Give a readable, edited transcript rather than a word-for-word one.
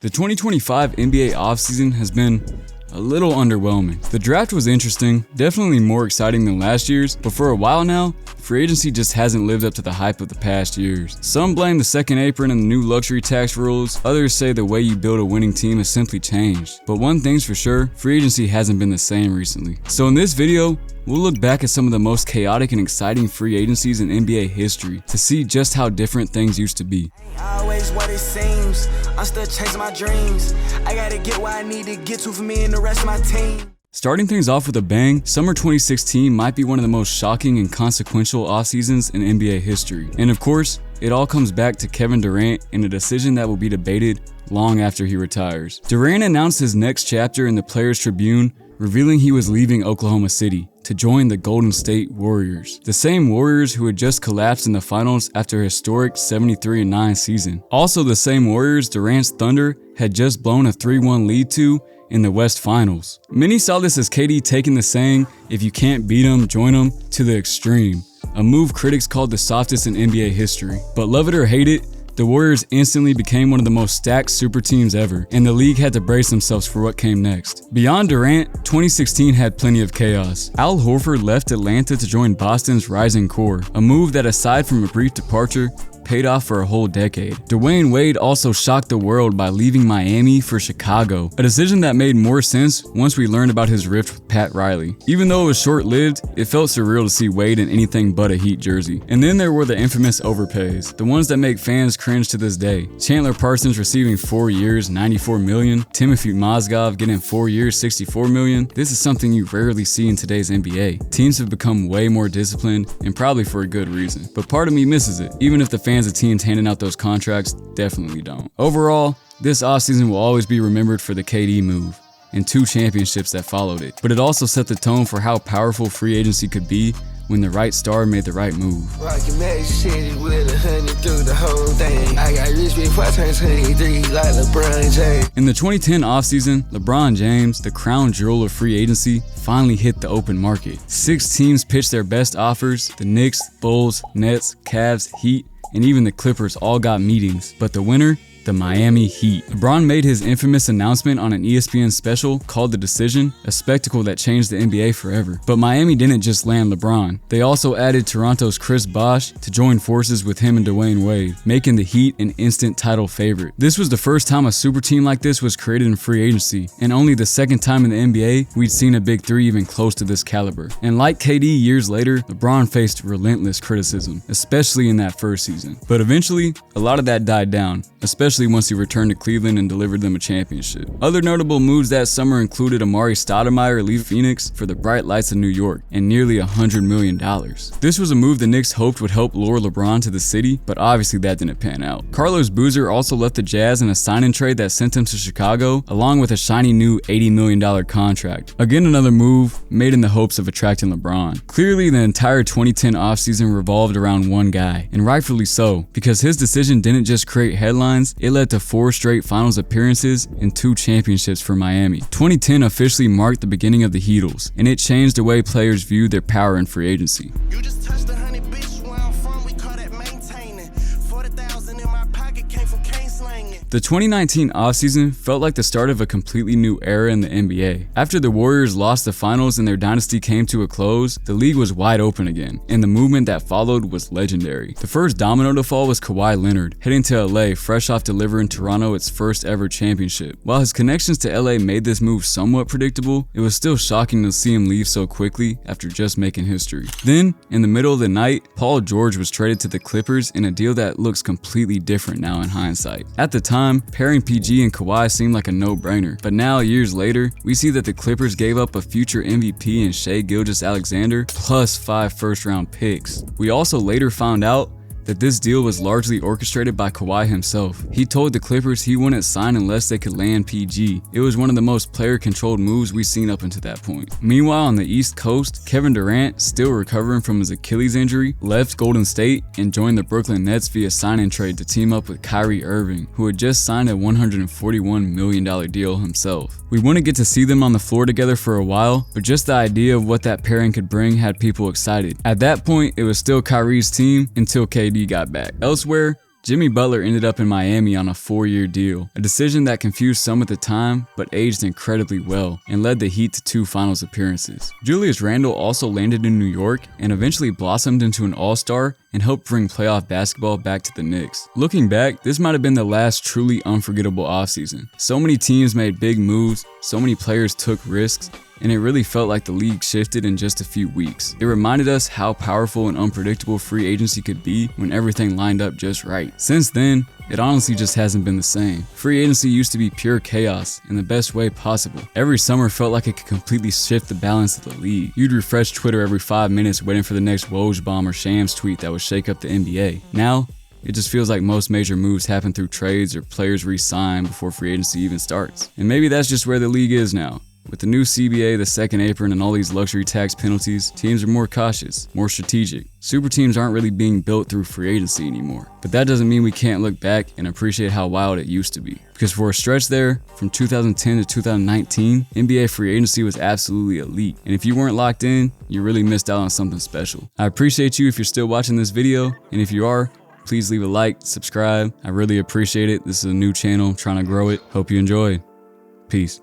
The 2025 NBA offseason has been a little underwhelming. The draft was interesting, definitely more exciting than last year's, but for a while now, free agency just hasn't lived up to the hype of the past years. Some blame the second apron and the new luxury tax rules, others say the way you build a winning team has simply changed. But one thing's for sure, free agency hasn't been the same recently. So in this video, we'll look back at some of the most chaotic and exciting free agencies in NBA history to see just how different things used to be. Always what it seems. I'm still chasing my dreams. I gotta get where I need to get to for me and the rest of my team. Starting things off with a bang, summer 2016 might be one of the most shocking and consequential offseasons in NBA history. And of course, it all comes back to Kevin Durant and a decision that will be debated long after he retires. Durant announced his next chapter in the Players Tribune, revealing he was leaving Oklahoma City to join the Golden State Warriors, the same Warriors who had just collapsed in the finals after a historic 73-9 season. Also the same Warriors Durant's Thunder had just blown a 3-1 lead to in the West Finals. Many saw this as KD taking the saying, "If you can't beat them, join them," to the extreme, a move critics called the softest in NBA history. But love it or hate it, the Warriors instantly became one of the most stacked super teams ever, and the league had to brace themselves for what came next. Beyond Durant, 2016 had plenty of chaos. Al Horford left Atlanta to join Boston's rising core, a move that aside from a brief departure, paid off for a whole decade. Dwayne Wade also shocked the world by leaving Miami for Chicago, a decision that made more sense once we learned about his rift with Pat Riley. Even though it was short-lived, it felt surreal to see Wade in anything but a Heat jersey. And then there were the infamous overpays, the ones that make fans cringe to this day. Chandler Parsons receiving 4 years, $94 million, Timothy Mozgov getting 4 years, $64 million. This is something you rarely see in today's NBA. Teams have become way more disciplined, and probably for a good reason. But part of me misses it, even if the fans of teams handing out those contracts definitely don't. Overall, this offseason will always be remembered for the KD move and 2 championships that followed it. But it also set the tone for how powerful free agency could be when the right star made the right move. Rockin' Magic City with 100 through the whole thing. I got rich before I turned 23 like LeBron James. In the 2010 offseason, LeBron James, the crown jewel of free agency, finally hit the open market. 6 teams pitched their best offers. The Knicks, Bulls, Nets, Cavs, Heat, and even the Clippers all got meetings. But the winner? The Miami Heat. LeBron made his infamous announcement on an ESPN special called The Decision, a spectacle that changed the NBA forever. But Miami didn't just land LeBron. They also added Toronto's Chris Bosh to join forces with him and Dwayne Wade, making the Heat an instant title favorite. This was the first time a super team like this was created in free agency, and only the second time in the NBA we'd seen a big three even close to this caliber. And like KD years later, LeBron faced relentless criticism, especially in that first season. But eventually, a lot of that died down, especially once he returned to Cleveland and delivered them a championship. Other notable moves that summer included Amari Stoudemire leaving Phoenix for the bright lights of New York and nearly $100 million. This was a move the Knicks hoped would help lure LeBron to the city, but obviously that didn't pan out. Carlos Boozer also left the Jazz in a sign-and trade that sent him to Chicago, along with a shiny new $80 million contract. Again, another move made in the hopes of attracting LeBron. Clearly, the entire 2010 offseason revolved around one guy, and rightfully so, because his decision didn't just create headlines, it led to 4 straight finals appearances and 2 championships for Miami. 2010 officially marked the beginning of the Heatles, and it changed the way players viewed their power in free agency. You just touched 100 bitches where I'm from, we call that maintaining. 40,000 in my pocket came from cane slanging. The 2019 offseason felt like the start of a completely new era in the NBA. After the Warriors lost the finals and their dynasty came to a close, the league was wide open again, and the movement that followed was legendary. The first domino to fall was Kawhi Leonard, heading to LA fresh off delivering Toronto its first ever championship. While his connections to LA made this move somewhat predictable, it was still shocking to see him leave so quickly after just making history. Then, in the middle of the night, Paul George was traded to the Clippers in a deal that looks completely different now in hindsight. At the time, pairing PG and Kawhi seemed like a no-brainer, but now years later, we see that the Clippers gave up a future MVP in Shai Gilgeous-Alexander plus 5 first-round picks. We also later found out that this deal was largely orchestrated by Kawhi himself. He told the Clippers he wouldn't sign unless they could land PG. It was one of the most player-controlled moves we've seen up until that point. Meanwhile, on the East Coast, Kevin Durant, still recovering from his Achilles injury, left Golden State and joined the Brooklyn Nets via sign-and trade to team up with Kyrie Irving, who had just signed a $141 million deal himself. We wouldn't get to see them on the floor together for a while, but just the idea of what that pairing could bring had people excited. At that point, it was still Kyrie's team until KD got back. Elsewhere, Jimmy Butler ended up in Miami on a 4-year deal, a decision that confused some at the time but aged incredibly well and led the Heat to 2 finals appearances. Julius Randle also landed in New York and eventually blossomed into an all-star and helped bring playoff basketball back to the Knicks. Looking back, this might have been the last truly unforgettable offseason. So many teams made big moves, so many players took risks, and it really felt like the league shifted in just a few weeks. It reminded us how powerful and unpredictable free agency could be when everything lined up just right. Since then, it honestly just hasn't been the same. Free agency used to be pure chaos in the best way possible. Every summer felt like it could completely shift the balance of the league. You'd refresh Twitter every 5 minutes waiting for the next Woj bomb or Shams tweet that would shake up the NBA. Now, it just feels like most major moves happen through trades or players re-sign before free agency even starts. And maybe that's just where the league is now. With the new CBA, the second apron, and all these luxury tax penalties, teams are more cautious, more strategic. Super teams aren't really being built through free agency anymore. But that doesn't mean we can't look back and appreciate how wild it used to be. Because for a stretch there, from 2010 to 2019, NBA free agency was absolutely elite. And if you weren't locked in, you really missed out on something special. I appreciate you if you're still watching this video, and if you are, please leave a like, subscribe. I really appreciate it. This is a new channel, trying to grow it. Hope you enjoy. Peace.